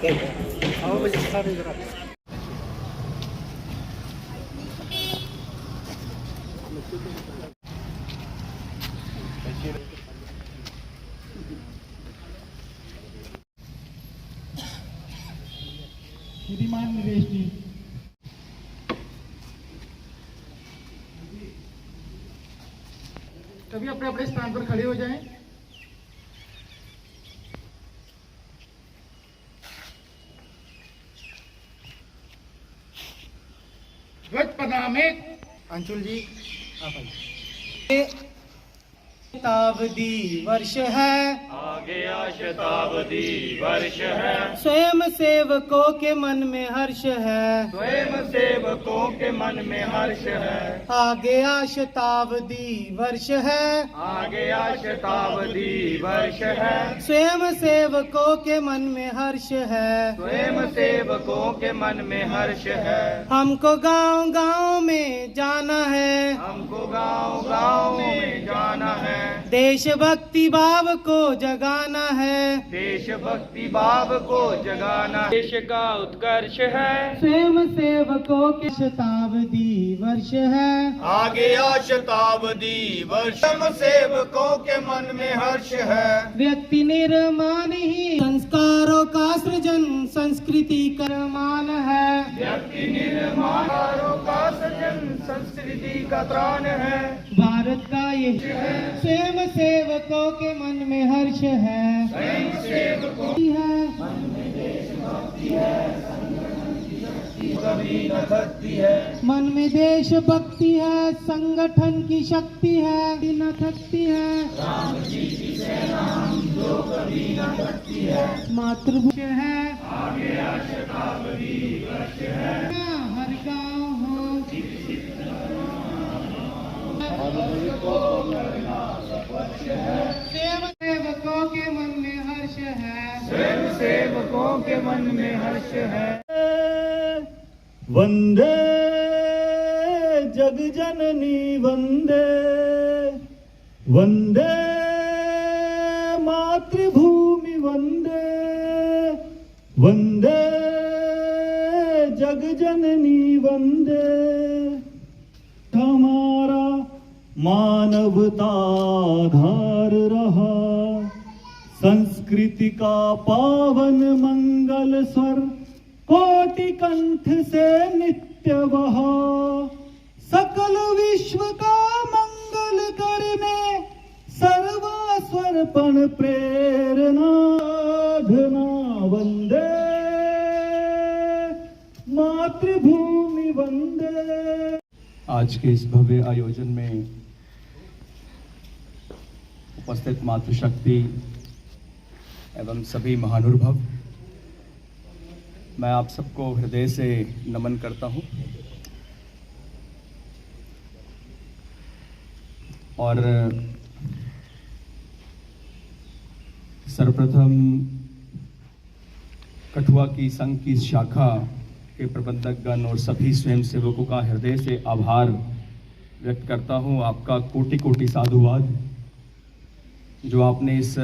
आओ बजे सारे जरा श्रीमान निवेश जी, सभी अपने अपने स्थान पर खड़े हो जाएं। ध्वज पनामे अंशुल जी आप आइए। शताब्दी वर्ष है, आ गया शताब्दी वर्ष है, स्वयं सेवकों के मन में हर्ष है, स्वयं सेवकों के मन में हर्ष है। आ गया शताब्दी वर्ष है, आ गया शताब्दी वर्ष है, स्वयं सेवकों के मन में हर्ष है, स्वयं सेवकों के मन में हर्ष है। हमको गांव गांव में जाना है, हमको गांव गांव में जाना है, देशभक्ति भाव को जगाना है, देशभक्ति भाव को जगाना देश का उत्कर्ष है। स्वयं सेवकों के शताब्दी वर्ष है, आ गया शताब्दी वर्ष, स्वयं सेवकों के मन में हर्ष है। व्यक्ति निर्माण ही संस्कारों का सृजन संस्कृति कर्मान है, व्यक्ति निर्माणों का सृजन संस्कृति का त्राण है। भारत का ये स्वयं सेवकों के मन में हर्ष है, स्वयं सेवकों है कभी न थकती है, मन में देशभक्ति है, संगठन की शक्ति है, न थकती है, राम जी की सेना हम जो कभी न थकती है। मातृभूमि है, आ गया शताब्दी वर्ष है, हर गाँव हो स्वयं सेवकों के मन में हर्ष है, स्वयं सेवकों के मन में हर्ष है। वंदे जग जननी वंदे, वंदे मातृभूमि वंदे, वंदे जग जननी वंदे। हमारा मानवता आधार रहा, संस्कृति का पावन मंगल स्वर कोटि कंठ से नित्य बहा, सकल विश्व का मंगल करने सर्वस्वर्पण प्रेरणा धना। वंदे मातृभूमि वंदे। आज के इस भव्य आयोजन में उपस्थित मातृशक्ति एवं सभी महानुभाव, मैं आप सबको हृदय से नमन करता हूं और सर्वप्रथम कठुआ की संघ की शाखा के प्रबंधकगण और सभी स्वयंसेवकों का हृदय से आभार व्यक्त करता हूं। आपका कोटि कोटि साधुवाद जो आपने इस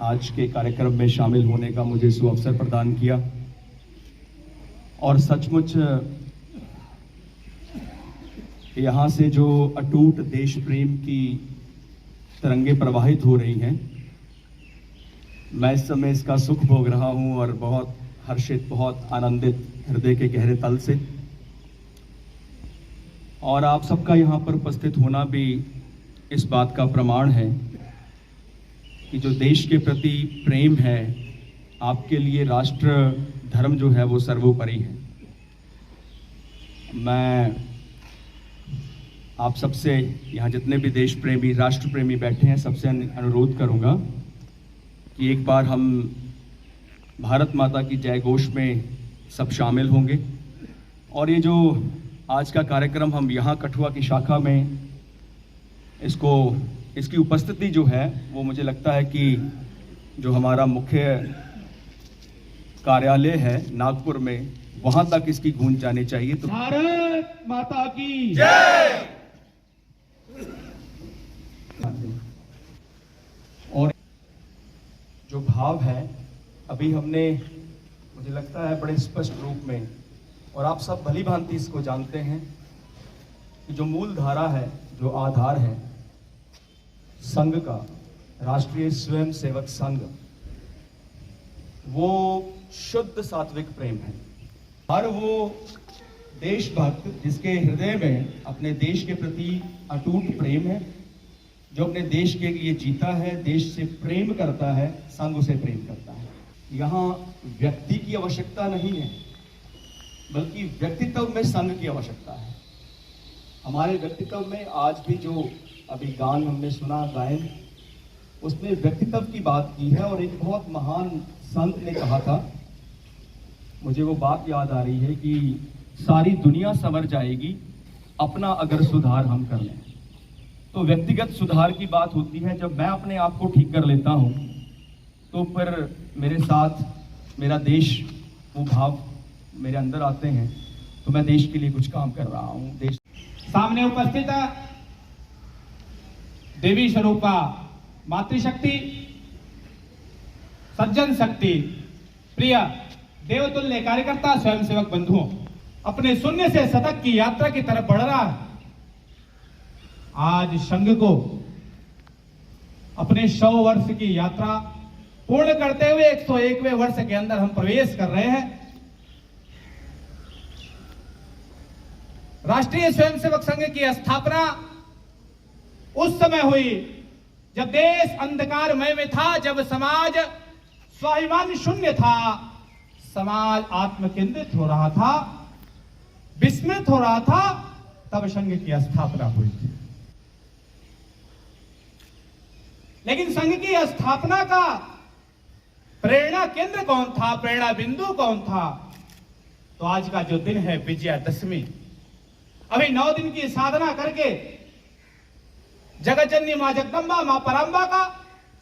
आज के कार्यक्रम में शामिल होने का मुझे सुअवसर प्रदान किया। और सचमुच यहाँ से जो अटूट देश प्रेम की तरंगे प्रवाहित हो रही हैं, मैं इस समय इसका सुख भोग रहा हूँ और बहुत हर्षित, बहुत आनंदित हृदय के गहरे तल से। और आप सबका यहाँ पर उपस्थित होना भी इस बात का प्रमाण है कि जो देश के प्रति प्रेम है, आपके लिए राष्ट्र धर्म जो है वो सर्वोपरि है। मैं आप सबसे, यहाँ जितने भी देश प्रेमी, राष्ट्र प्रेमी बैठे हैं, सबसे अनुरोध करूँगा कि एक बार हम भारत माता की जय घोष में सब शामिल होंगे। और ये जो आज का कार्यक्रम हम यहाँ कठुआ की शाखा में इसकी उपस्थिति जो है वो मुझे लगता है कि जो हमारा मुख्य कार्यालय है नागपुर में, वहाँ तक इसकी गूंज जानी चाहिए। तो भारत माता की जय। और जो भाव है, अभी हमने मुझे लगता है बड़े स्पष्ट रूप में, और आप सब भली भांति इसको जानते हैं कि जो मूल धारा है, जो आधार है संघ का, राष्ट्रीय स्वयं सेवक संघ, वो शुद्ध सात्विक प्रेम है। हर वो देशभक्त जिसके हृदय में अपने देश के प्रति अटूट प्रेम है, जो अपने देश के लिए जीता है, देश से प्रेम करता है, संघ उसे प्रेम करता है। यहाँ व्यक्ति की आवश्यकता नहीं है, बल्कि व्यक्तित्व में संघ की आवश्यकता है। हमारे व्यक्तित्व में आज भी जो अभी गान हमने सुना, गायन, उसमें व्यक्तित्व की बात की है। और एक बहुत महान संत ने कहा था, मुझे वो बात याद आ रही है कि सारी दुनिया संवर जाएगी अपना अगर सुधार हम कर लें। तो व्यक्तिगत सुधार की बात होती है, जब मैं अपने आप को ठीक कर लेता हूं तो फिर मेरे साथ मेरा देश, वो भाव मेरे अंदर आते हैं, तो मैं देश के लिए कुछ काम कर रहा हूं। देश सामने उपस्थित देवी स्वरूपा मातृशक्ति, सज्जन शक्ति, प्रिय देवतुल्य कार्यकर्ता, स्वयंसेवक बंधुओं, अपने शून्य से शतक की यात्रा की तरफ बढ़ रहा है। आज संघ को अपने 100 वर्ष की यात्रा पूर्ण करते हुए 101वें वर्ष के अंदर हम प्रवेश कर रहे हैं। राष्ट्रीय स्वयंसेवक संघ की स्थापना उस समय हुई जब देश अंधकारमय में था, जब समाज स्वाभिमान शून्य था, समाज आत्मकेंद्रित हो रहा था, विस्मृत हो रहा था, तब संघ की स्थापना हुई थी। लेकिन संघ की स्थापना का प्रेरणा केंद्र कौन था, प्रेरणा बिंदु कौन था? तो आज का जो दिन है विजयादशमी, अभी 9 दिन की साधना करके जगत जननी मां जगदंबा, मां परांबा का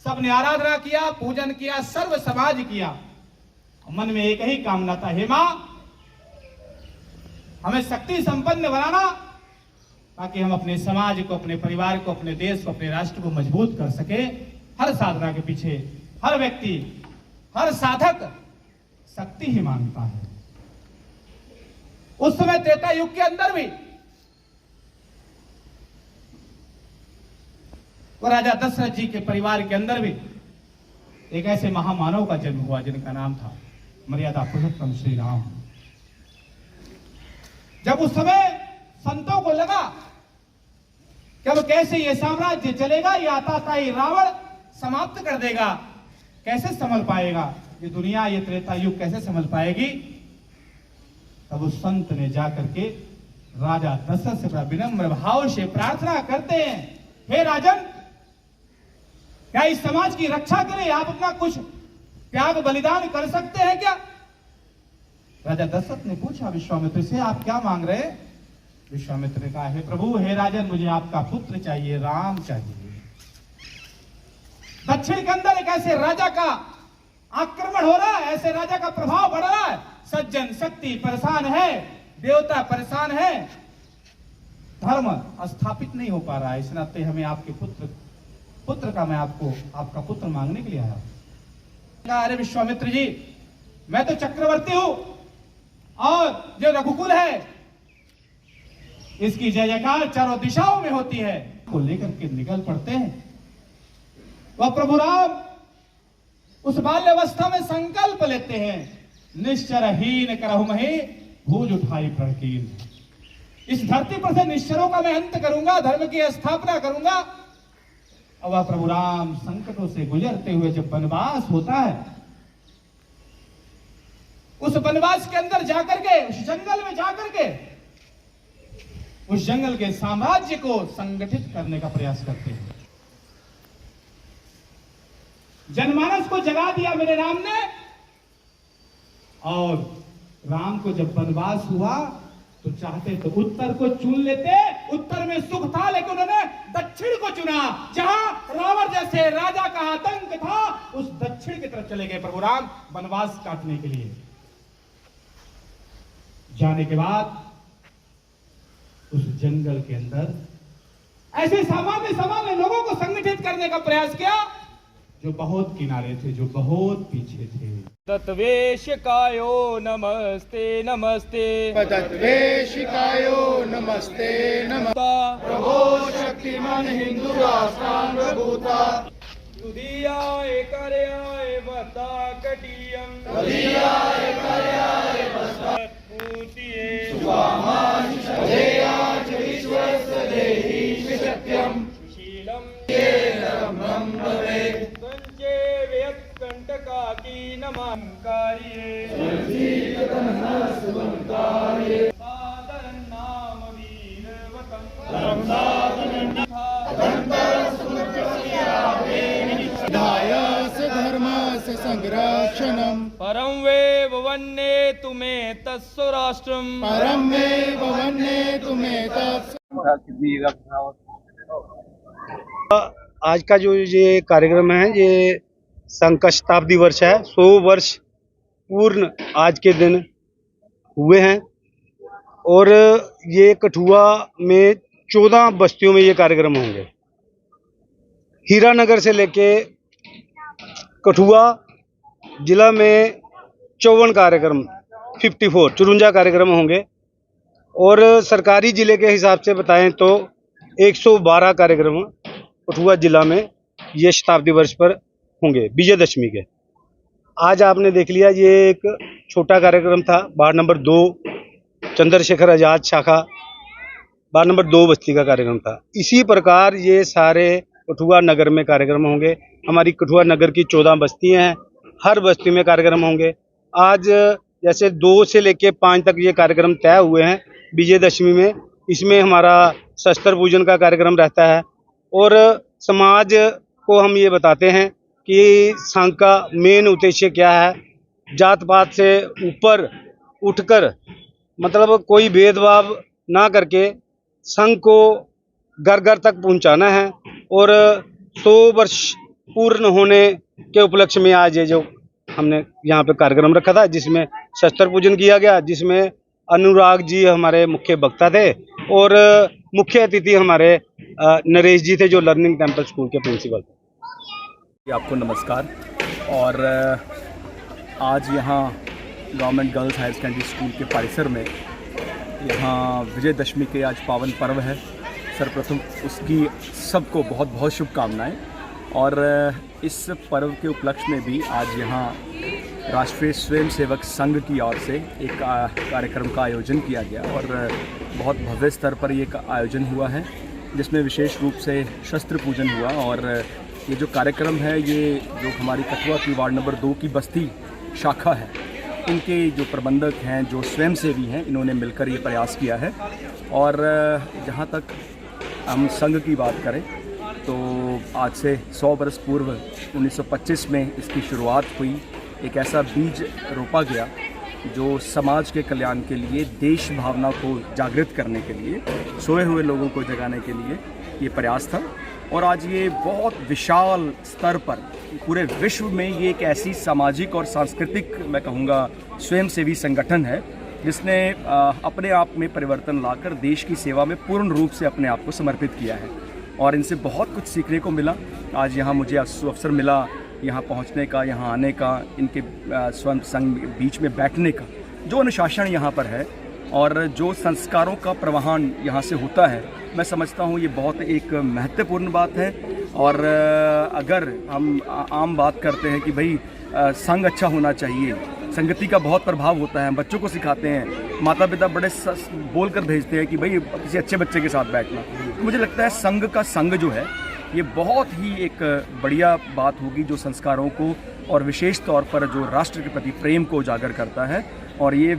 सबने आराधना किया, पूजन किया, सर्व समाज किया। मन में एक ही कामना था, हे मां हमें शक्ति संपन्न बनाना, ताकि हम अपने समाज को, अपने परिवार को, अपने देश को, अपने राष्ट्र को मजबूत कर सके। हर साधना के पीछे हर व्यक्ति, हर साधक शक्ति ही मांगता है। उस समय त्रेता युग के अंदर भी वो राजा दशरथ जी के परिवार के अंदर भी एक ऐसे महामानव का जन्म हुआ जिनका नाम था मर्यादा पुरुषोत्तम श्री राम। जब उस समय संतों को लगा कि अब कैसे ये साम्राज्य चलेगा, ये आताताई रावण समाप्त कर देगा, कैसे संभल पाएगा ये दुनिया, ये त्रेता युग कैसे संभल पाएगी? तब उस संत ने जाकर के राजा दशरथ से बड़ा विनम्र भाव से प्रार्थना करते हैं, हे राजन, क्या इस समाज की रक्षा के लिए आप अपना कुछ त्याग बलिदान कर सकते हैं क्या? राजा दशरथ ने पूछा विश्वामित्र से, आप क्या मांग रहे हैं? विश्वामित्र ने कहा, हे प्रभु, हे राजन, मुझे आपका पुत्र चाहिए, राम चाहिए। दक्षिण के अंदर एक ऐसे राजा का आक्रमण हो रहा है, ऐसे राजा का प्रभाव बढ़ रहा है, सज्जन शक्ति परेशान है, देवता परेशान है, धर्म स्थापित नहीं हो पा रहा है। इस नाते हमें आपके पुत्र का मैं आपका पुत्र मांगने के लिए आया। अरे विश्वामित्र जी, मैं तो चक्रवर्ती हूं और जो रघुकुल है इसकी जय जयकार चारों दिशाओं में होती है, को लेकर के निकल पड़ते हैं। वह प्रभु राम उस बाल्यावस्था में संकल्प लेते हैं, निश्चरहीन करहु महि भूज उठाई प्रणकीन। इस धरती पर से निश्चरों का मैं अंत करूंगा, धर्म की स्थापना करूंगा। अब वह प्रभु राम संकटों से गुजरते हुए जब वनवास होता है, उस वनवास के अंदर जाकर के, उस जंगल में जाकर के, उस जंगल के साम्राज्य को संगठित करने का प्रयास करते हैं। जनमानस को जगा दिया मेरे राम ने, और राम को जब वनवास हुआ तो चाहते तो उत्तर को चुन लेते, उत्तर में सुख था, लेकिन उन्होंने दक्षिण को चुना। जहां रावण जैसे राजा का आतंक था, उस दक्षिण की तरफ चले गए प्रभु राम वनवास काटने के लिए। जाने के बाद उस जंगल के अंदर ऐसे सामान्य लोगों को संगठित करने का प्रयास किया। जो बहुत किनारे थे, जो बहुत पीछे थे। तत्वेशिकायो नमस्ते नमस्ते तद्वेशिकायो नमस्ते नमस्ते प्रभो शक्तिमान हिंदू राष्ट्रांगभूता तुदीयाय कार्याय वता कटियं तुदीयाय कार्याय वता पूतिये सुवामांशधेयाच विश्वस्य देहि सत्यं शीलं येन ब्रह्मं भवेत् संचे व्यत्कंटकाकी नमः कार्ये सादरं नाम वीरवतं विधायस्य धर्मस्य संरक्षणं परं वे वन्ने तुमे तत्स्वराष्ट्रम परं मे वन्ने तुमे तत् आज का जो ये कार्यक्रम है, ये संघ का शताब्दी वर्ष है। 100 वर्ष पूर्ण आज के दिन हुए हैं और ये कठुआ में 14 बस्तियों में ये कार्यक्रम होंगे। हीरानगर से लेके कठुआ जिला में 54 कार्यक्रम 54 कार्यक्रम होंगे और सरकारी जिले के हिसाब से बताएं तो 112 कार्यक्रम कठुआ जिला में ये शताब्दी वर्ष पर होंगे विजयदशमी के। आज आपने देख लिया, ये एक छोटा कार्यक्रम था, वार्ड नंबर 2 चंद्रशेखर आजाद शाखा वार्ड नंबर 2 बस्ती का कार्यक्रम था। इसी प्रकार ये सारे कठुआ नगर में कार्यक्रम होंगे। हमारी कठुआ नगर की 14 बस्तियां हैं, हर बस्ती में कार्यक्रम होंगे। आज जैसे 2 से लेके 5 तक ये कार्यक्रम तय हुए हैं विजयदशमी में। इसमें हमारा शस्त्र पूजन का कार्यक्रम रहता है और समाज को हम ये बताते हैं कि संघ का मेन उद्देश्य क्या है। जात पात से ऊपर उठकर मतलब कोई भेदभाव ना करके संघ को घर घर तक पहुंचाना है और 100 वर्ष पूर्ण होने के उपलक्ष्य में आज ये जो हमने यहाँ पे कार्यक्रम रखा था, जिसमें शस्त्र पूजन किया गया, जिसमें अनुराग जी हमारे मुख्य वक्ता थे और मुख्य अतिथि हमारे नरेश जी थे, जो लर्निंग टेम्पल स्कूल के प्रिंसिपल थे। आपको नमस्कार। और आज यहाँ government girls higher secondary school के परिसर में यहाँ विजयदशमी के आज पावन पर्व है। सर्वप्रथम उसकी सबको बहुत बहुत शुभकामनाएं। और इस पर्व के उपलक्ष्य में भी आज यहाँ राष्ट्रीय स्वयंसेवक संघ की ओर से एक कार्यक्रम का आयोजन किया गया और बहुत भव्य स्तर पर ये आयोजन हुआ है, जिसमें विशेष रूप से शस्त्र पूजन हुआ। और ये जो कार्यक्रम है, ये जो हमारी कठुआ की वार्ड नंबर 2 की बस्ती शाखा है, इनके जो प्रबंधक हैं, जो स्वयंसेवी हैं, इन्होंने मिलकर ये प्रयास किया है। और जहाँ तक हम संघ की बात करें तो आज से 100 वर्ष पूर्व 1925 में इसकी शुरुआत हुई। एक ऐसा बीज रोपा गया जो समाज के कल्याण के लिए, देश भावना को जागृत करने के लिए, सोए हुए लोगों को जगाने के लिए ये प्रयास था। और आज ये बहुत विशाल स्तर पर पूरे विश्व में ये एक ऐसी सामाजिक और सांस्कृतिक, मैं कहूँगा, स्वयंसेवी संगठन है जिसने अपने आप में परिवर्तन लाकर देश की सेवा में पूर्ण रूप से अपने आप को समर्पित किया है। और इनसे बहुत कुछ सीखने को मिला। आज यहाँ मुझे अवसर मिला यहाँ पहुँचने का, यहाँ आने का, इनके स्वयं संघ बीच में बैठने का। जो अनुशासन यहाँ पर है और जो संस्कारों का प्रवाहन यहाँ से होता है, मैं समझता हूँ ये बहुत एक महत्वपूर्ण बात है। और अगर हम आम बात करते हैं कि भाई संघ अच्छा होना चाहिए, संगति का बहुत प्रभाव होता है, बच्चों को सिखाते हैं, माता पिता बड़े बोल कर भेजते हैं कि भाई किसी अच्छे बच्चे के साथ बैठना। तो मुझे लगता है संघ का संघ जो है ये बहुत ही एक बढ़िया बात होगी, जो संस्कारों को और विशेष तौर पर जो राष्ट्र के प्रति प्रेम को उजागर करता है। और ये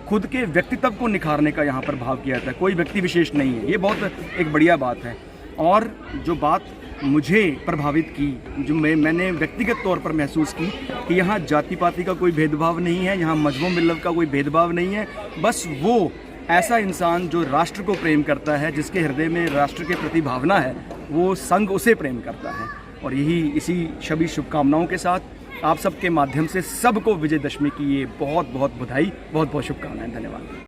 खुद के व्यक्तित्व को निखारने का यहाँ पर भाव किया जाता है, कोई व्यक्ति विशेष नहीं है। ये बहुत एक बढ़िया बात है। और जो बात मुझे प्रभावित की, जो मैंने व्यक्तिगत तौर पर महसूस की कि यहाँ जाति पाति का कोई भेदभाव नहीं है, यहाँ मजहब मिल्लत का कोई भेदभाव नहीं है। बस वो ऐसा इंसान जो राष्ट्र को प्रेम करता है, जिसके हृदय में राष्ट्र के प्रति भावना है, वो संघ उसे प्रेम करता है। और यही इसी सभी शुभकामनाओं के साथ आप सबके माध्यम से सबको विजयदशमी की ये बहुत बहुत बधाई, बहुत बहुत शुभकामनाएं। धन्यवाद।